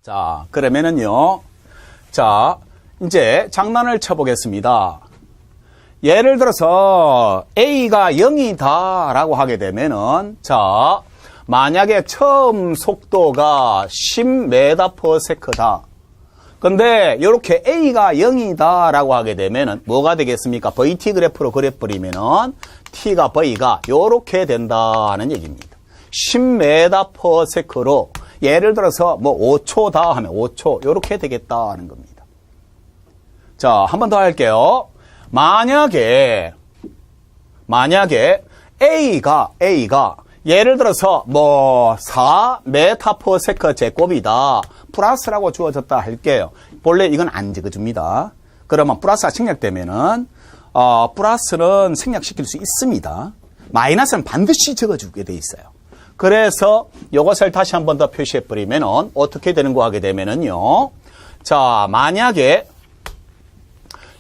자, 그러면은요. 자, 이제 장난을 쳐보겠습니다. 예를 들어서 A가 0이다 라고 하게 되면은, 자, 만약에 처음 속도가 10m/s다. 근데 이렇게 A가 0이다 라고 하게 되면은 뭐가 되겠습니까? VT 그래프로 그려버리면은 T가 V가 요렇게 된다는 얘기입니다. 10m/s로 예를 들어서 뭐 5초다 하면 5초 요렇게 되겠다는 겁니다. 자, 한 번 더 할게요. 만약에 A가 예를 들어서 뭐 4m/s 제곱이다. 플러스라고 주어졌다 할게요. 본래 이건 안 적어줍니다. 그러면 플러스가 생략되면은 플러스는 생략시킬 수 있습니다. 마이너스는 반드시 적어주게 돼 있어요. 그래서 이것을 다시 한 번 더 표시해버리면은 어떻게 되는 거 하게 되면은요. 자, 만약에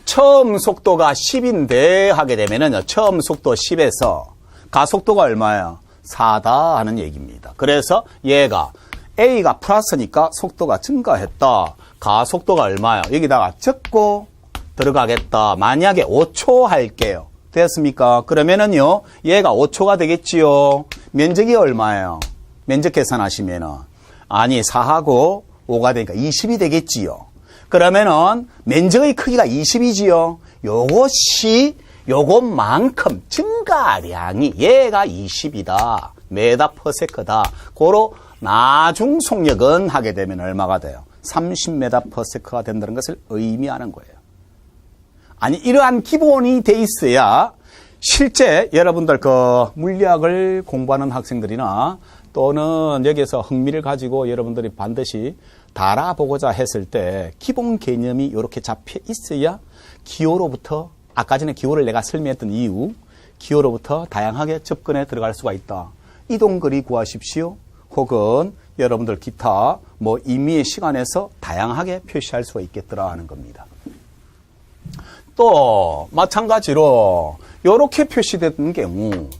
처음 속도가 10인데 하게 되면은요. 처음 속도 10에서 가속도가 얼마야? 4다 하는 얘기입니다. 그래서 얘가 A가 플러스니까 속도가 증가했다. 가속도가 얼마야? 여기다가 적고 들어가겠다. 만약에 5초 할게요. 됐습니까? 그러면은요, 얘가 5초가 되겠지요. 면적이 얼마예요? 면적 계산하시면은. 아니, 4하고 5가 되니까 20이 되겠지요. 그러면은, 면적의 크기가 20이지요. 요것만큼 증가량이 얘가 20이다. m/s다. 고로 나중 속력은 하게 되면 얼마가 돼요? 30m/s가 된다는 것을 의미하는 거예요. 아니, 이러한 기본이 돼 있어야 실제 여러분들 그 물리학을 공부하는 학생들이나 또는 여기에서 흥미를 가지고 여러분들이 반드시 달아보고자 했을 때 기본 개념이 이렇게 잡혀 있어야 기호로부터 아까 전에 기호를 내가 설명했던 이유 기호로부터 다양하게 접근해 들어갈 수가 있다. 이동거리 구하십시오. 혹은 여러분들 기타 뭐 임의의 시간에서 다양하게 표시할 수가 있겠더라 하는 겁니다. 또 마찬가지로 이렇게 표시된 경우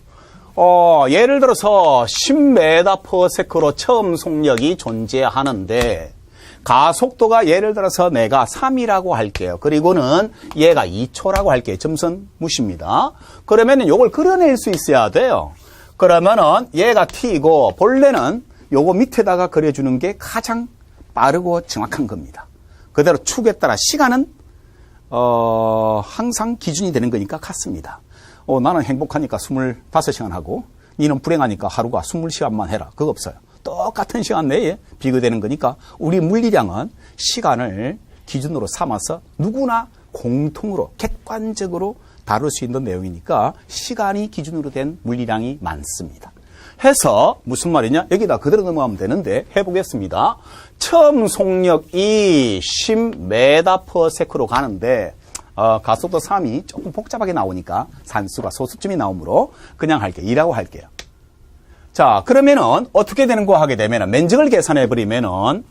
예를 들어서 10m/s로 처음 속력이 존재하는데 가속도가 예를 들어서 내가 3이라고 할게요. 그리고는 얘가 2초라고 할게요. 점선 무시입니다. 그러면은 요걸 그려낼 수 있어야 돼요. 그러면은 얘가 T이고 본래는 요거 밑에다가 그려주는 게 가장 빠르고 정확한 겁니다. 그대로 축에 따라 시간은 항상 기준이 되는 거니까 같습니다. 나는 행복하니까 25시간 하고 니는 불행하니까 하루가 20시간만 해라. 그거 없어요. 똑같은 시간 내에 비교되는 거니까 우리 물리량은 시간을 기준으로 삼아서 누구나 공통으로 객관적으로 다룰 수 있는 내용이니까 시간이 기준으로 된 물리량이 많습니다. 해서 무슨 말이냐? 여기다 그대로 넘어가면 되는데 해보겠습니다. 처음 속력이 10m/s로 가는데 가속도 3이 조금 복잡하게 나오니까 산수가 소수점이 나오므로 그냥 할게요. 2라고 할게요. 자, 그러면은 어떻게 되는 거 하게 되면은 면적을 계산해 버리면은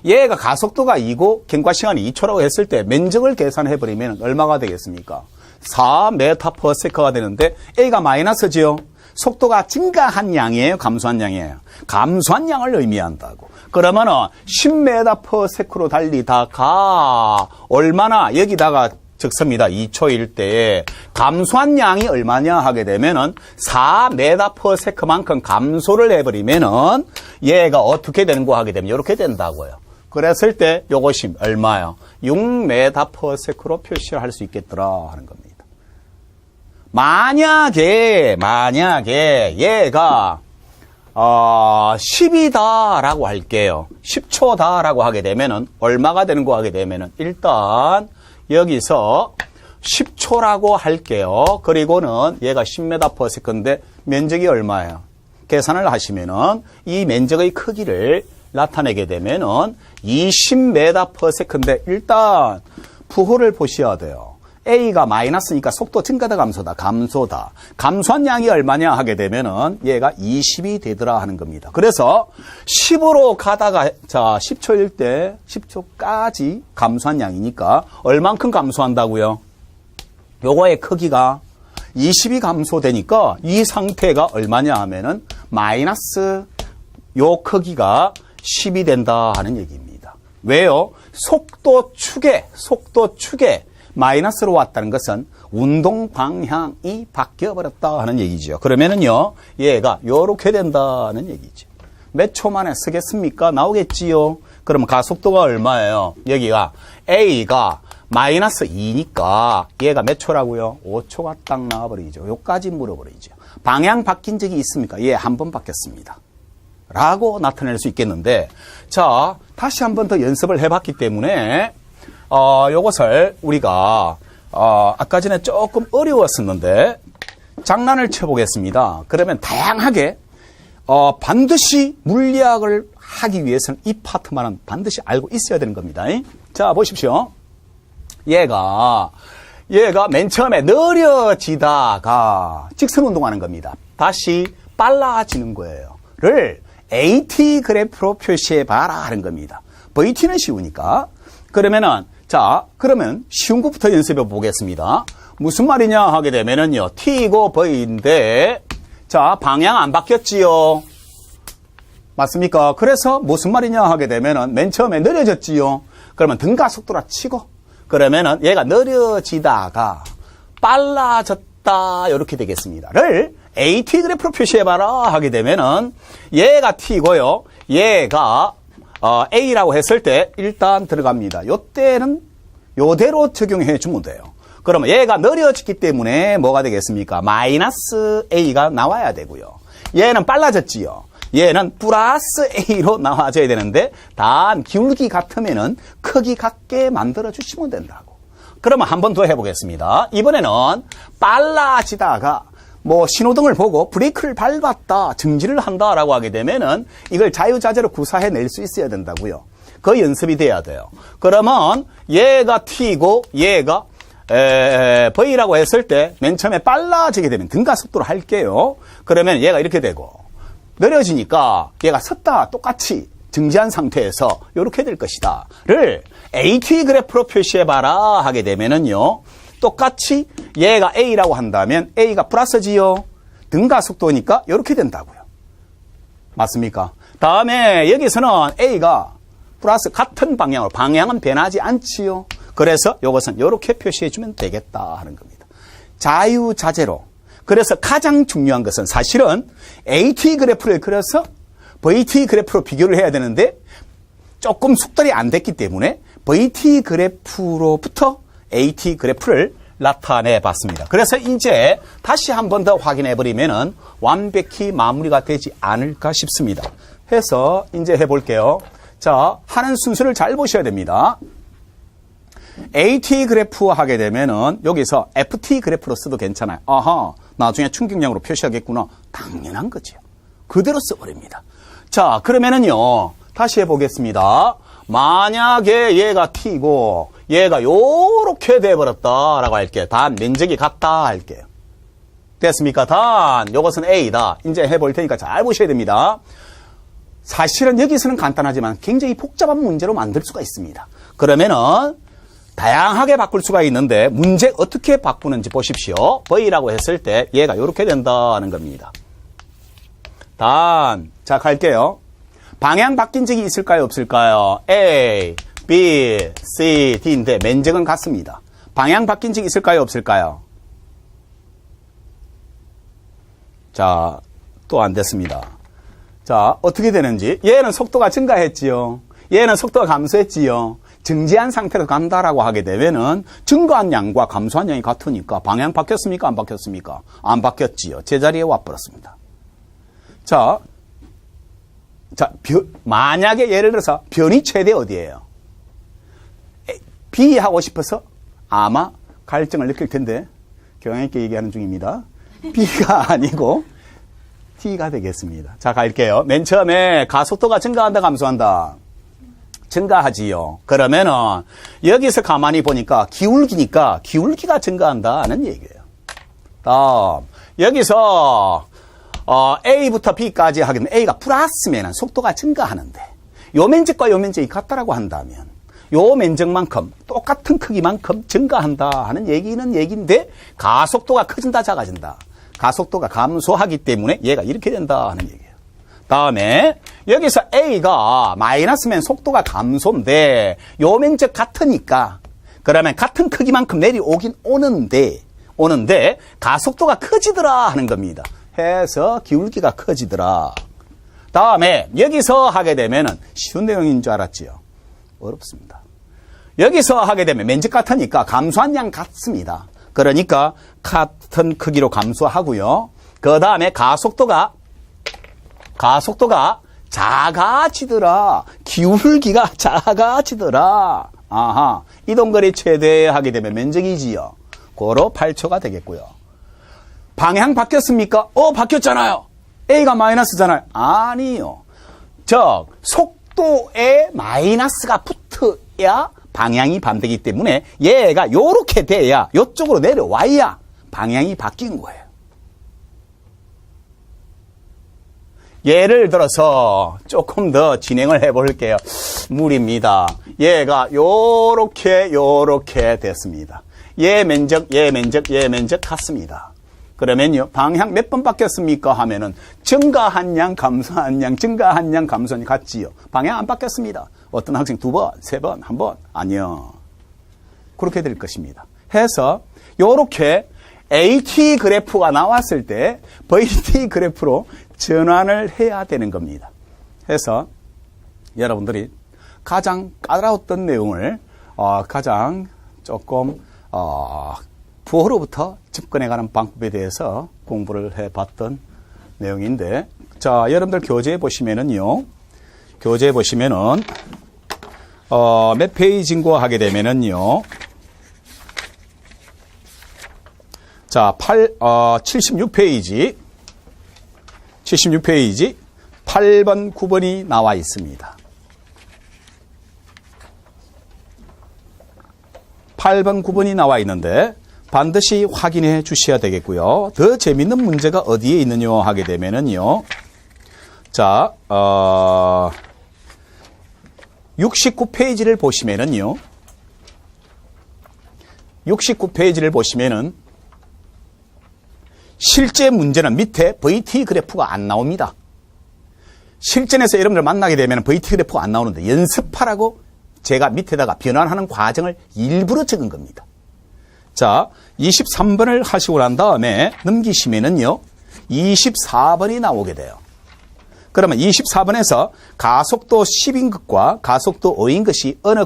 얘가 가속도가 2고 경과시간이 2초라고 했을 때 면적을 계산해 버리면 얼마가 되겠습니까? 4m/s가 되는데 A가 마이너스지요. 속도가 증가한 양이에요, 감소한 양이에요? 감소한 양을 의미한다고. 그러면은 10m/s로 달리다가 얼마나 여기다가 적습니다. 2초일 때에 감소한 양이 얼마냐 하게 되면은 4m/s만큼 감소를 해버리면은 얘가 어떻게 되는 거 하게 되면 이렇게 된다고요. 그랬을 때 요것이 얼마요? 6m/s로 표시를 할 수 있겠더라 하는 겁니다. 만약에 얘가 10이다라고 할게요. 10초다라고 하게 되면은 얼마가 되는 거 하게 되면은 일단 여기서 10초라고 할게요. 그리고는 얘가 10m/s인데 면적이 얼마예요? 계산을 하시면은 이 면적의 크기를 나타내게 되면은 20m/s인데 일단 부호를 보셔야 돼요. A가 마이너스니까 속도 증가다 감소다. 감소다. 감소한 양이 얼마냐 하게 되면은 얘가 20이 되더라 하는 겁니다. 그래서 10으로 가다가 자 10초일 때 10초까지 감소한 양이니까 얼만큼 감소한다고요? 요거의 크기가 20이 감소되니까 이 상태가 얼마냐 하면은 마이너스 요 크기가 10이 된다 하는 얘기입니다. 왜요? 속도 축에 마이너스로 왔다는 것은 운동 방향이 바뀌어버렸다 하는 얘기죠. 그러면은요, 얘가 요렇게 된다는 얘기죠. 몇 초 만에 쓰겠습니까? 나오겠지요? 그러면 가속도가 얼마예요? 여기가 A가 마이너스 2니까 얘가 몇 초라고요? 5초가 딱 나와버리죠. 요까지 물어버리죠. 방향 바뀐 적이 있습니까? 예, 한 번 바뀌었습니다. 라고 나타낼 수 있겠는데, 자, 다시 한 번 더 연습을 해봤기 때문에, 요것을 우리가, 아까 전에 조금 어려웠었는데, 장난을 쳐보겠습니다. 그러면 다양하게, 반드시 물리학을 하기 위해서는 이 파트만은 반드시 알고 있어야 되는 겁니다. 자, 보십시오. 얘가 맨 처음에 느려지다가 직선 운동하는 겁니다. 다시 빨라지는 거예요. 를 AT 그래프로 표시해 봐라 하는 겁니다. VT는 쉬우니까. 그러면 쉬운 것부터 연습해 보겠습니다. 무슨 말이냐 하게 되면은요, T고 V인데, 자, 방향 안 바뀌었지요? 맞습니까? 그래서 무슨 말이냐 하게 되면은 맨 처음에 느려졌지요? 그러면 등가속도라 치고, 그러면은 얘가 느려지다가 빨라졌다 이렇게 되겠습니다. 를 AT 그래프로 표시해봐라 하게 되면은 얘가 T고요. 얘가 A라고 했을 때 일단 들어갑니다. 요때는 요대로 적용해 주면 돼요. 그러면 얘가 느려졌기 때문에 뭐가 되겠습니까? 마이너스 A가 나와야 되고요. 얘는 빨라졌지요. 얘는 플러스 A로 나와줘야 되는데 단 기울기 같으면은 크기 같게 만들어 주시면 된다고. 그러면 한 번 더 해보겠습니다. 이번에는 빨라지다가 뭐 신호등을 보고 브레이크를 밟았다, 정지를 한다라고 하게 되면은 이걸 자유자재로 구사해낼 수 있어야 된다고요. 그 연습이 돼야 돼요. 그러면 얘가 T고 얘가 V라고 했을 때 맨 처음에 빨라지게 되면 등가속도로 할게요. 그러면 얘가 이렇게 되고 느려지니까 얘가 섰다 똑같이 정지한 상태에서 이렇게 될 것이다. 를 AT 그래프로 표시해봐라 하게 되면은요, 똑같이 얘가 A라고 한다면 A가 플러스지요. 등가속도니까 이렇게 된다고요. 맞습니까? 다음에 여기서는 A가 플러스 같은 방향으로, 방향은 변하지 않지요. 그래서 이것은 이렇게 표시해주면 되겠다 하는 겁니다. 자유자재로. 그래서 가장 중요한 것은 사실은 AT 그래프를 그려서 VT 그래프로 비교를 해야 되는데 조금 숙달이 안 됐기 때문에 VT 그래프로부터 AT 그래프를 나타내 봤습니다. 그래서 이제 다시 한 번 더 확인해 버리면은 완벽히 마무리가 되지 않을까 싶습니다. 해서 이제 해볼게요. 자, 하는 순서를 잘 보셔야 됩니다. AT 그래프 하게 되면은 여기서 FT 그래프로 써도 괜찮아요. 아하, 나중에 충격량으로 표시하겠구나. 당연한 거죠. 그대로 써버립니다. 자, 그러면은요, 다시 해보겠습니다. 만약에 얘가 T고 얘가 요렇게 돼버렸다라고 할게요. 단 면적이 같다 할게요. 됐습니까? 단 요것은 A다. 이제 해볼 테니까 잘 보셔야 됩니다. 사실은 여기서는 간단하지만 굉장히 복잡한 문제로 만들 수가 있습니다. 그러면은 다양하게 바꿀 수가 있는데 문제 어떻게 바꾸는지 보십시오. V라고 했을 때 얘가 이렇게 된다는 겁니다. 자, 갈게요. 방향 바뀐 적이 있을까요? 없을까요? A, B, C, D인데 면적은 같습니다. 방향 바뀐 적이 있을까요? 없을까요? 자, 또 안 됐습니다. 자, 어떻게 되는지. 얘는 속도가 증가했지요. 얘는 속도가 감소했지요. 정지한 상태로 간다라고 하게 되면은 증가한 양과 감소한 양이 같으니까 방향 바뀌었습니까? 안 바뀌었습니까? 안 바뀌었지요. 제자리에 와버렸습니다. 자, 만약에 예를 들어서 변이 최대 어디예요? B 하고 싶어서 아마 갈증을 느낄 텐데 교양 있게 얘기하는 중입니다. B가 아니고 T가 되겠습니다. 자, 갈게요. 맨 처음에 가속도가 증가한다, 감소한다? 증가하지요. 그러면은 여기서 가만히 보니까 기울기니까 기울기가 증가한다는 얘기예요. 다음 여기서 A부터 B까지 하게 되면 A가 플러스면은 속도가 증가하는데 요 면적과 요 면적이 같다라고 한다면 요 면적만큼 똑같은 크기만큼 증가한다 하는 얘기인데 가속도가 커진다, 작아진다. 가속도가 감소하기 때문에 얘가 이렇게 된다 하는 얘기예요. 다음에 여기서 A가 마이너스면 속도가 감소인데 요 면적 같으니까 그러면 같은 크기만큼 내려오긴 오는데 가속도가 커지더라 하는 겁니다. 해서 기울기가 커지더라. 다음에 여기서 하게 되면은 쉬운 내용인 줄 알았지요? 어렵습니다. 여기서 하게 되면 면적 같으니까 감소한 양 같습니다. 그러니까 같은 크기로 감소하고요. 그 다음에 가속도가 작아지더라. 기울기가 작아지더라. 아하. 이동거리 최대하게 되면 면적이지요. 고로 8초가 되겠고요. 방향 바뀌었습니까? 바뀌었잖아요. A가 마이너스잖아요. 아니요. 즉, 속도에 마이너스가 붙어야 방향이 반대이기 때문에 얘가 요렇게 돼야 요쪽으로 내려와야 방향이 바뀐 거예요. 예를 들어서 조금 더 진행을 해볼게요. 물입니다. 얘가 요렇게 됐습니다. 얘 면적 같습니다. 그러면요, 방향 몇 번 바뀌었습니까? 하면은 증가한 양, 감소한 양, 증가한 양, 감소한 양 같지요. 방향 안 바뀌었습니다. 어떤 학생 2번, 3번, 1번 아니요. 그렇게 될 것입니다. 해서 요렇게 AT 그래프가 나왔을 때 VT 그래프로 전환을 해야 되는 겁니다. 해서 여러분들이 가장 까다로웠던 내용을 가장 조금 부호로부터 접근해가는 방법에 대해서 공부를 해봤던 내용인데, 자, 여러분들 교재에 보시면은요, 교재에 보시면은 몇 페이지인고 하게 되면은요, 자, 76페이지 8번, 9번이 나와 있습니다. 8번, 9번이 나와 있는데 반드시 확인해 주셔야 되겠고요. 더 재밌는 문제가 어디에 있느냐 하게 되면은요. 자, 69페이지를 보시면은요. 69페이지를 보시면은 실제 문제는 밑에 VT 그래프가 안 나옵니다. 실전에서 여러분들 만나게 되면 VT 그래프가 안 나오는데 연습하라고 제가 밑에다가 변환하는 과정을 일부러 적은 겁니다. 자, 23번을 하시고 난 다음에 넘기시면은요, 24번이 나오게 돼요. 그러면 24번에서 가속도 10인 것과 가속도 5인 것이 어느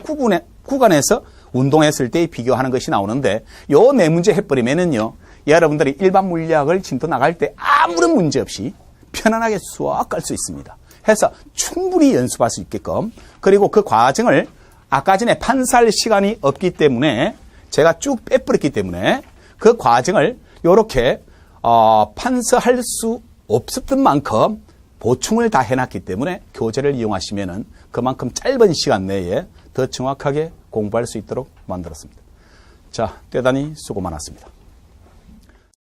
구간에서 운동했을 때 비교하는 것이 나오는데, 요 네 문제 해버리면은요, 여러분들이 일반 물리학을 진도 나갈 때 아무런 문제 없이 편안하게 수학 갈 수 있습니다. 해서 충분히 연습할 수 있게끔, 그리고 그 과정을 아까 전에 판사할 시간이 없기 때문에 제가 쭉 빼버렸기 때문에 그 과정을 이렇게 판사할 수 없었던 만큼 보충을 다 해놨기 때문에 교재를 이용하시면은 그만큼 짧은 시간 내에 더 정확하게 공부할 수 있도록 만들었습니다. 자, 대단히 수고 많았습니다.